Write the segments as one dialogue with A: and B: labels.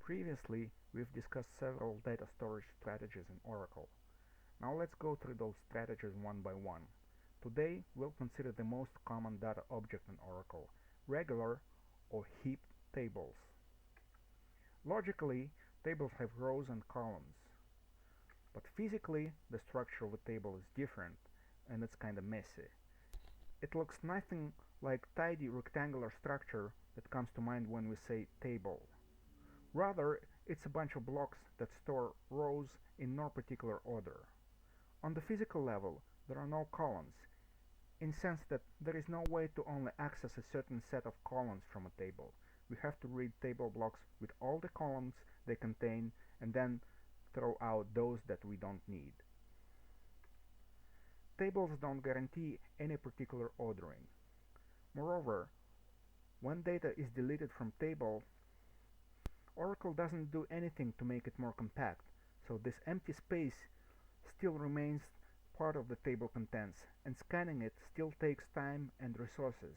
A: Previously, we've discussed several data storage strategies in Oracle. Now let's go through those strategies one by one. Today, we'll consider the most common data object in Oracle, regular or heap tables. Logically, tables have rows and columns, but physically, the structure of a table is different and it's kinda messy. It looks nothing like tidy rectangular structure that comes to mind when we say table. Rather, it's a bunch of blocks that store rows in no particular order. On the physical level, there are no columns, in the sense that there is no way to only access a certain set of columns from a table. We have to read table blocks with all the columns they contain and then throw out those that we don't need. Tables don't guarantee any particular ordering. Moreover, when data is deleted from table, Oracle doesn't do anything to make it more compact, so this empty space still remains part of the table contents, and scanning it still takes time and resources.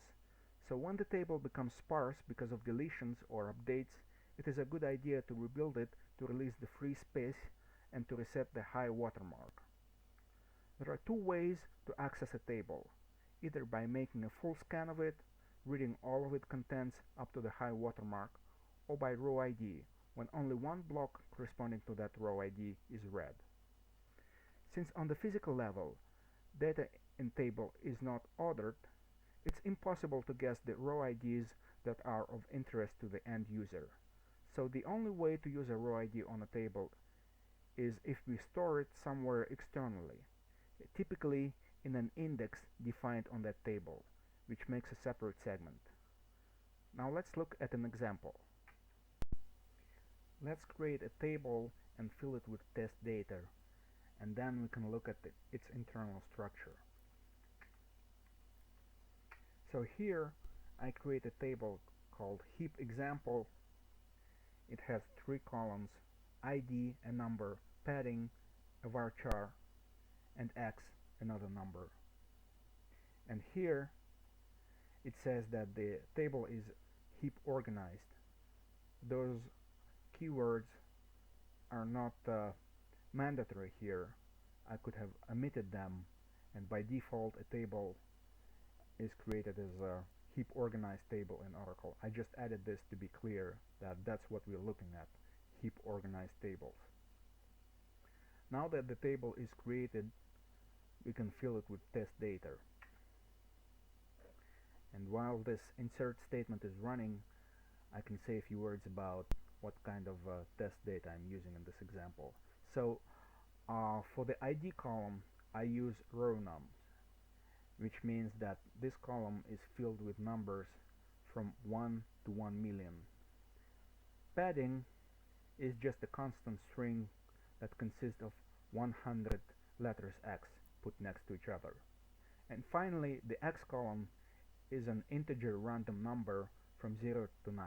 A: So when the table becomes sparse because of deletions or updates, it is a good idea to rebuild it to release the free space and to reset the high watermark. There are two ways to access a table, either by making a full scan of it, reading all of its contents up to the high watermark, or by row ID, when only one block corresponding to that row ID is read. Since on the physical level, data in table is not ordered, it's impossible to guess the row IDs that are of interest to the end user. So the only way to use a row ID on a table is if we store it somewhere externally, typically in an index defined on that table, which makes a separate segment. Now let's look at an example. Let's create a table and fill it with test data, and then we can look at its internal structure. So here I create a table called Heap Example. It has three columns: ID, a number, padding, a varchar, and X, another number. And here it says that the table is heap organized. Those keywords are not mandatory here. I could have omitted them, and by default a table is created as a heap organized table in Oracle. I just added this to be clear that that's what we're looking at, heap organized tables. Now that the table is created, we can fill it with test data. And while this insert statement is running, I can say a few words about what kind of test data I'm using in this example. So for the ID column, I use row num, which means that this column is filled with numbers from 1 to 1 million. Padding is just a constant string that consists of 100 letters X put next to each other. And finally, the X column is an integer random number from 0 to 9.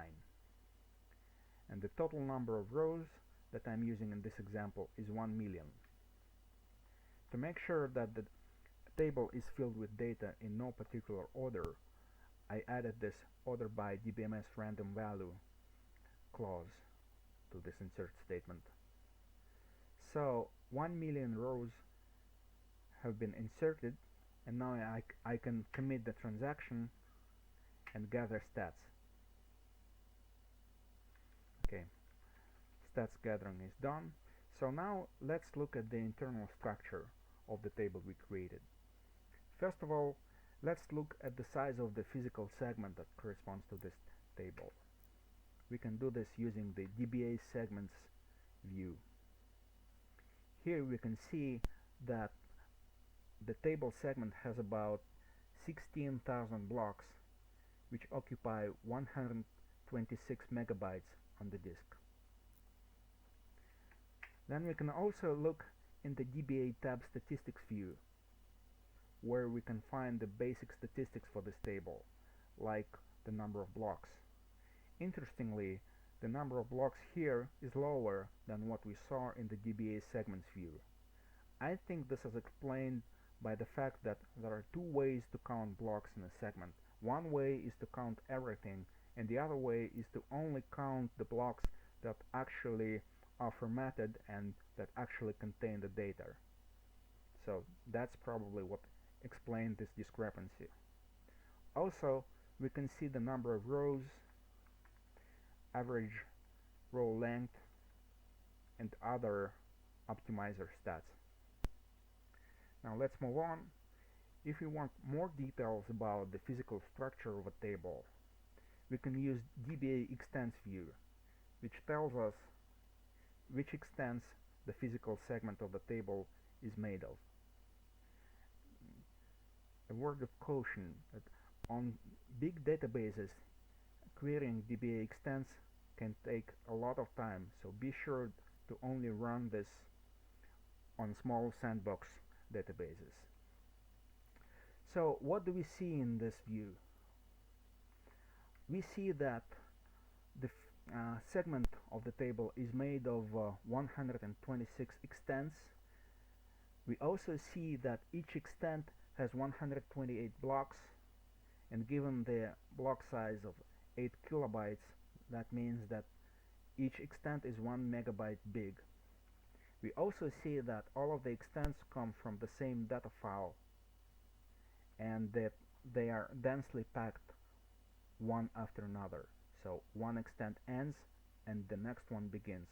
A: And the total number of rows that I'm using in this example is 1 million. To make sure that the table is filled with data in no particular order, I added this order by DBMS random value clause to this insert statement. So 1 million rows have been inserted, and now I can commit the transaction and gather stats. Okay, stats gathering is done. So now let's look at the internal structure of the table we created. First of all, let's look at the size of the physical segment that corresponds to this table. We can do this using the DBA segments view. Here we can see that the table segment has about 16,000 blocks, which occupy 126 megabytes on the disk. Then we can also look in the DBA tab statistics view, where we can find the basic statistics for this table, like the number of blocks. Interestingly, the number of blocks here is lower than what we saw in the DBA segments view. I think this is explained by the fact that there are two ways to count blocks in a segment. One way is to count everything, and the other way is to only count the blocks that actually are formatted and that actually contain the data. So that's probably what explained this discrepancy. Also, we can see the number of rows, average row length, and other optimizer stats. Now let's move on. If we want more details about the physical structure of a table, we can use DBA extents view, which tells us which extents the physical segment of the table is made of. A word of caution that on big databases, querying DBA extents can take a lot of time, so be sure to only run this on small sandbox databases. So what do we see in this view? We see that the segment of the table is made of 126 extents. We also see that each extent has 128 blocks, and given the block size of 8 kilobytes, that means that each extent is 1 megabyte big. We also see that all of the extents come from the same data file and that they are densely packed one after another. So one extent ends and the next one begins.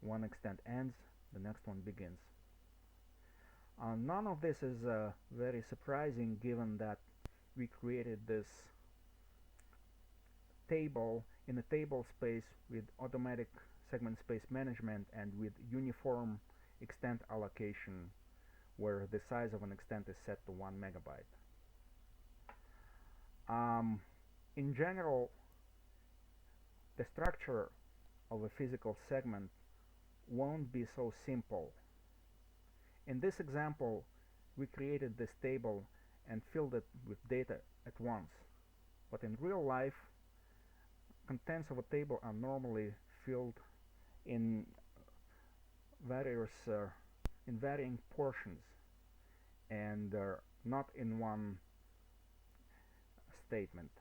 A: One extent ends, the next one begins. None of this is very surprising given that we created this table in a table space with automatic segment space management and with uniform extent allocation where the size of an extent is set to 1 megabyte. In general, the structure of a physical segment won't be so simple. In this example, we created this table and filled it with data at once. But in real life, contents of a table are normally filled in varying portions and not in one statement.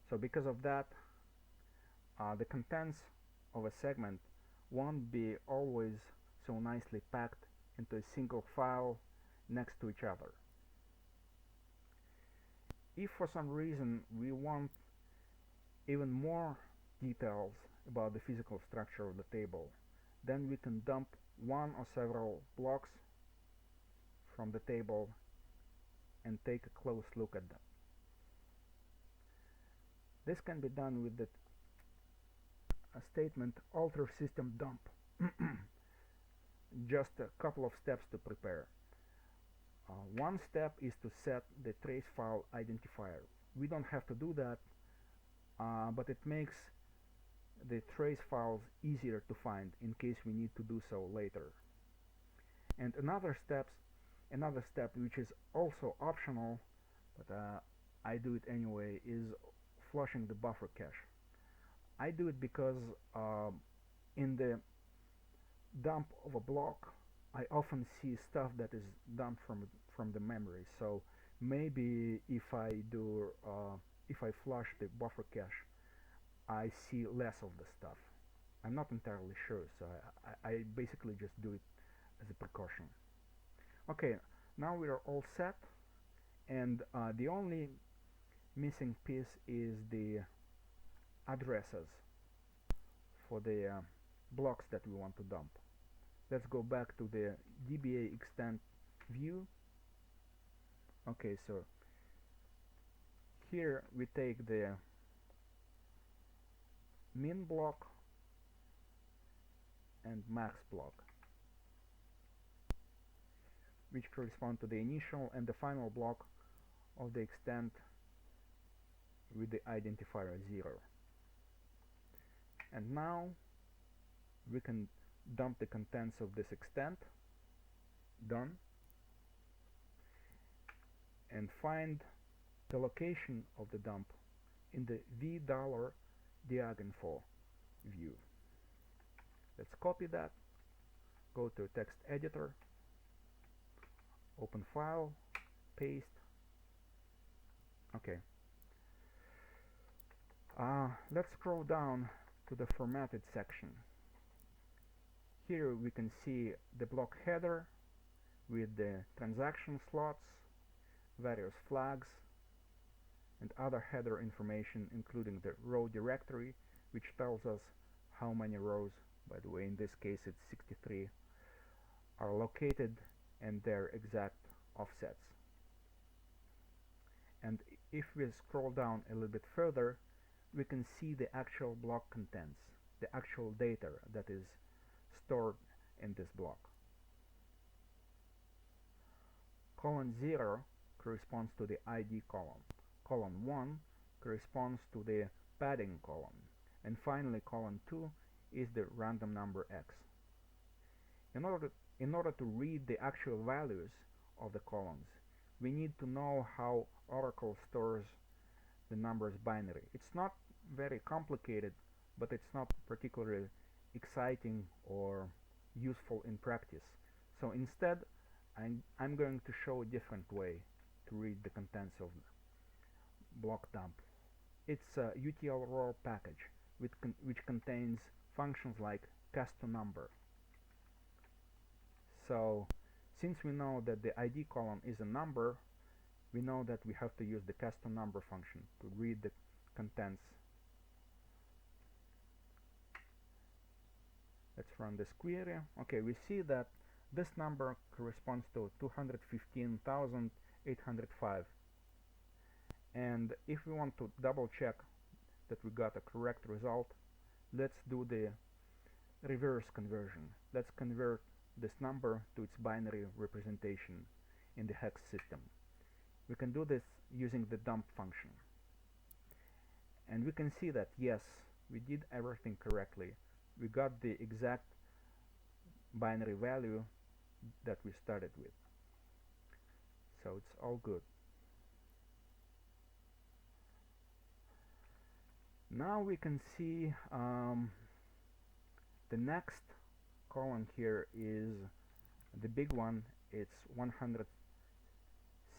A: So because of that, the contents of a segment won't be always so nicely packed into a single file next to each other. If for some reason we want even more details about the physical structure of the table, then we can dump one or several blocks from the table and take a close look at them. This can be done with the statement alter system dump. Just a couple of steps to prepare. One step is to set the trace file identifier. We don't have to do that, but it makes the trace files easier to find in case we need to do so later. And another step which is also optional, but I do it anyway, is flushing the buffer cache. I do it because in the dump of a block I often see stuff that is dumped from the memory. So maybe if I flush the buffer cache, I see less of the stuff. I'm not entirely sure, so I basically just do it as a precaution. Okay, now we are all set, and the only missing piece is the addresses for the blocks that we want to dump. Let's go back to the DBA extent view. Okay, so here we take the min block and max block, which correspond to the initial and the final block of the extent with the identifier 0. And now we can dump the contents of this extent. Done. And find the location of the dump in the $diaginfo view. Let's copy that, go to text editor, open file, paste. Okay. Let's scroll down to the formatted section. Here we can see the block header with the transaction slots, various flags, and other header information, including the row directory, which tells us how many rows, by the way in this case it's 63, are located and their exact offsets. And if we scroll down a little bit further, we can see the actual block contents, the actual data that is stored in this block. Column 0 corresponds to the ID column. Column 1 corresponds to the padding column. And finally, column 2 is the random number X. In order to read the actual values of the columns, we need to know how Oracle stores the numbers binary. It's not very complicated, but it's not particularly exciting or useful in practice. So instead, I'm going to show a different way to read the contents of block dump. It's a util raw package which contains functions like cast to number. So since we know that the ID column is a number, we know that we have to use the cast to number function to read the contents. Let's run this query. Okay, we see that this number corresponds to 215,805. And if we want to double check that we got a correct result, let's do the reverse conversion. Let's convert this number to its binary representation in the hex system. We can do this using the dump function. And we can see that yes, we did everything correctly. We got the exact binary value that we started with. So it's all good. Now we can see the next column here is the big one. It's 100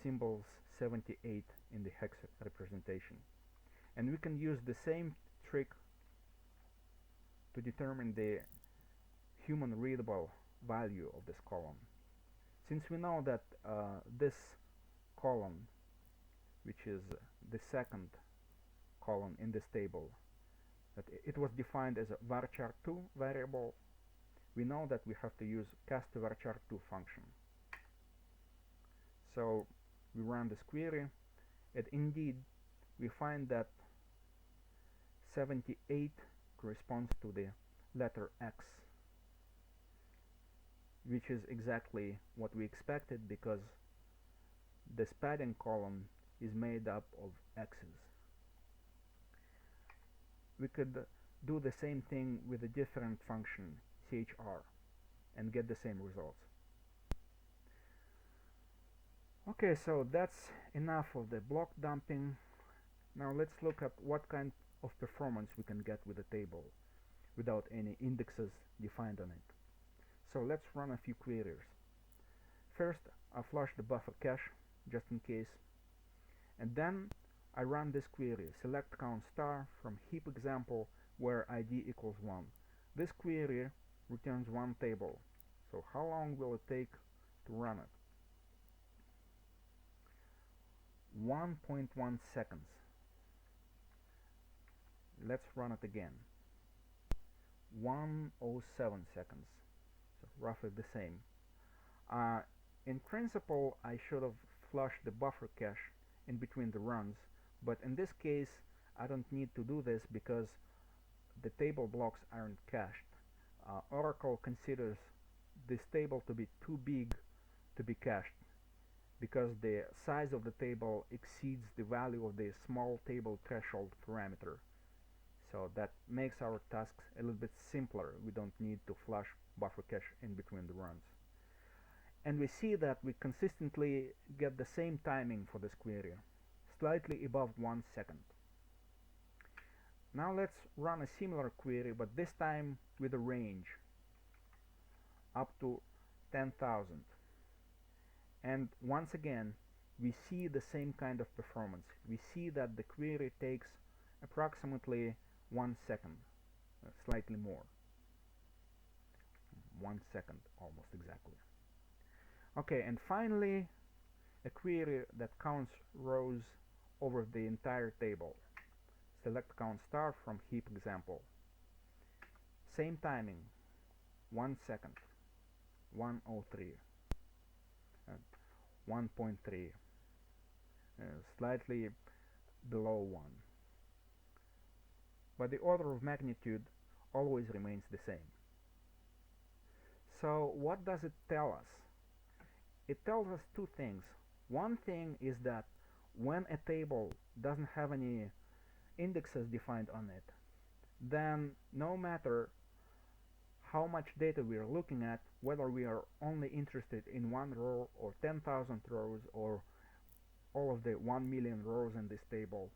A: symbols 78 in the hex representation. And we can use the same trick to determine the human readable value of this column. Since we know that this column, which is the second column in this table, that it was defined as a varchar2 variable, we know that we have to use cast to varchar2 function. So we run this query, and indeed we find that 78 corresponds to the letter X, which is exactly what we expected because this padding column is made up of X's. We could do the same thing with a different function, chr, and get the same results. Okay, so that's enough of the block dumping. Now let's look at what kind of performance we can get with the table without any indexes defined on it. So let's run a few queries. First, I flush the buffer cache just in case, and then I run this query, select count star from heap example where ID equals 1. This query returns one table. So how long will it take to run it? 1.1 seconds. Let's run it again. 107 seconds. So roughly the same. In principle, I should have flushed the buffer cache in between the runs, but in this case I don't need to do this because the table blocks aren't cached. Oracle considers this table to be too big to be cached because the size of the table exceeds the value of the small table threshold parameter. So that makes our tasks a little bit simpler. We don't need to flush buffer cache in between the runs. And we see that we consistently get the same timing for this query, slightly above 1 second. Now let's run a similar query, but this time with a range up to 10,000. And once again, we see the same kind of performance. We see that the query takes approximately 1 second. slightly more, 1 second almost exactly. Okay, and finally a query that counts rows over the entire table. Select count star from heap example. Same timing, 1 second, 103, 1.3, slightly below 1. But the order of magnitude always remains the same. So what does it tell us? It tells us two things. One thing is that when a table doesn't have any indexes defined on it, then no matter how much data we are looking at, whether we are only interested in one row or 10,000 rows or all of the 1 million rows in this table,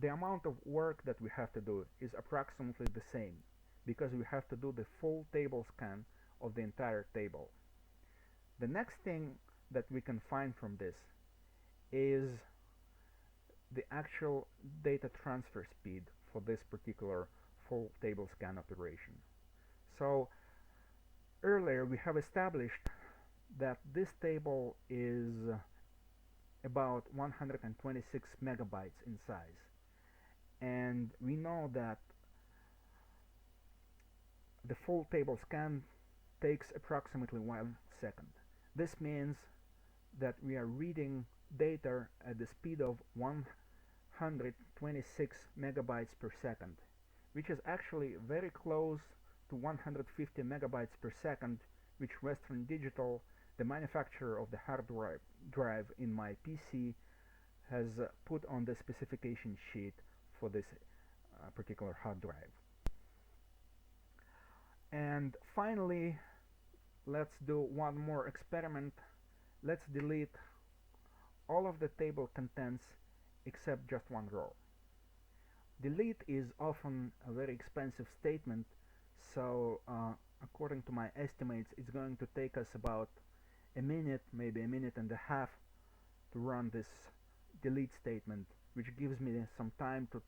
A: the amount of work that we have to do is approximately the same, because we have to do the full table scan of the entire table. The next thing that we can find from this is the actual data transfer speed for this particular full table scan operation. So earlier we have established that this table is about 126 megabytes in size, and we know that the full table scan takes approximately 1 second. This means that we are reading data at the speed of 126 megabytes per second, which is actually very close to 150 megabytes per second, which Western Digital, the manufacturer of the hard drive in my PC, has put on the specification sheet for this particular hard drive. And finally, let's do one more experiment. Let's delete all of the table contents except just one row. Delete is often a very expensive statement, so according to my estimates, it's going to take us about a minute, maybe a minute and a half, to run this delete statement, which gives me some time to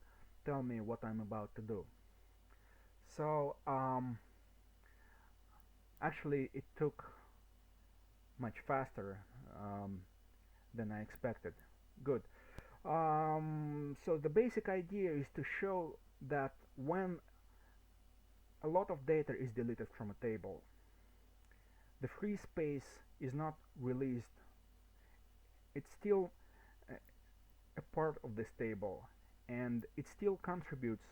A: tell me what I'm about to do. So actually it took much faster than I expected. Good. So the basic idea is to show that when a lot of data is deleted from a table, the free space is not released. It's still a part of this table, and it still contributes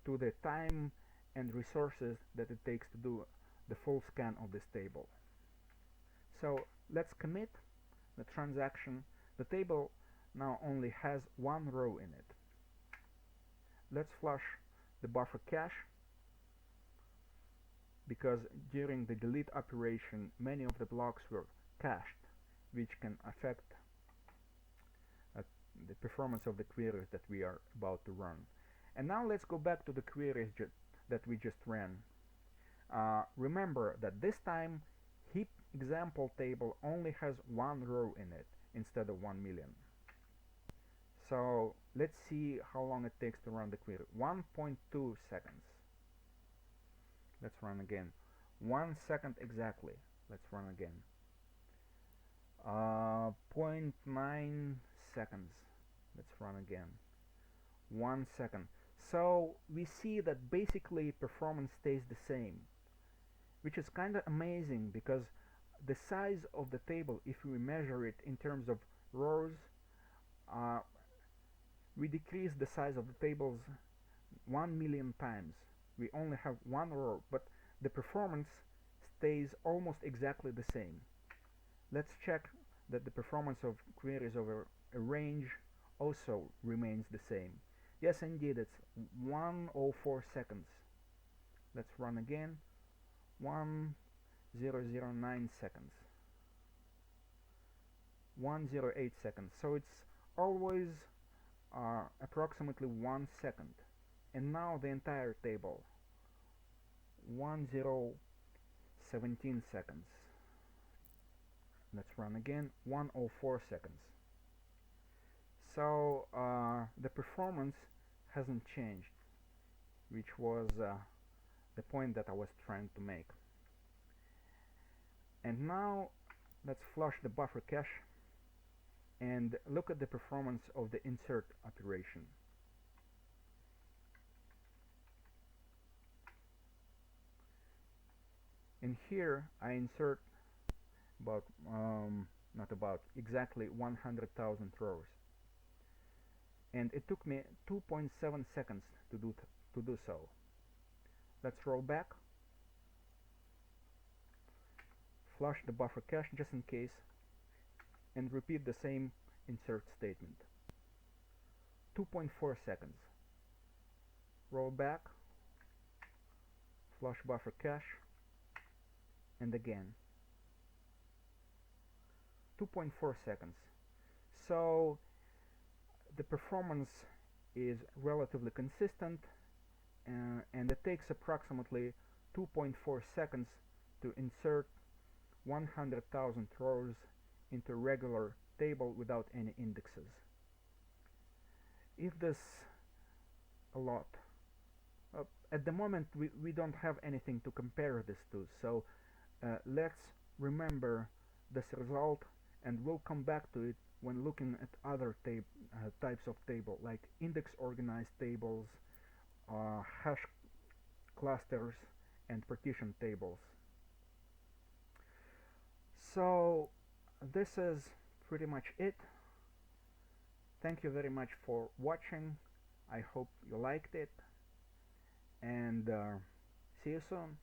A: to the time and resources that it takes to do the full scan of this table. So let's commit the transaction. The table now only has one row in it. Let's flush the buffer cache, because during the delete operation many of the blocks were cached, which can affect the performance of the queries that we are about to run. And now let's go back to the queries that we just ran. Remember that this time heap example table only has one row in it instead of 1 million. So let's see how long it takes to run the query. 1.2 seconds. Let's run again. 1 second exactly. Let's run again. 0.9 seconds. Let's run again. 1 second. So we see that basically performance stays the same, which is kind of amazing, because the size of the table, if we measure it in terms of rows, we decrease the size of the tables 1 million times. We only have one row, but the performance stays almost exactly the same. Let's check that the performance of queries over a range also remains the same. Yes, indeed, it's 104 seconds. Let's run again. 1009 seconds. 108 seconds. So it's always approximately 1 second. And now the entire table. 1017 seconds. Let's run again. 104 seconds. So the performance hasn't changed. which was the point that I was trying to make. And now let's flush the buffer cache and look at the performance of the insert operation. In here I insert about not about exactly 100,000 rows, and it took me 2.7 seconds to do so. Let's roll back, flush the buffer cache just in case, and repeat the same insert statement. 2.4 seconds. Roll back, flush buffer cache, and again. 2.4 seconds. So the performance is relatively consistent, and it takes approximately 2.4 seconds to insert 100,000 rows into a regular table without any indexes. If this a lot, at the moment we don't have anything to compare this to, so let's remember this result, and we'll come back to it when looking at other types of table, like index organized tables, hash clusters, and partition tables. So this is pretty much it. Thank you very much for watching. I hope you liked it, and see you soon.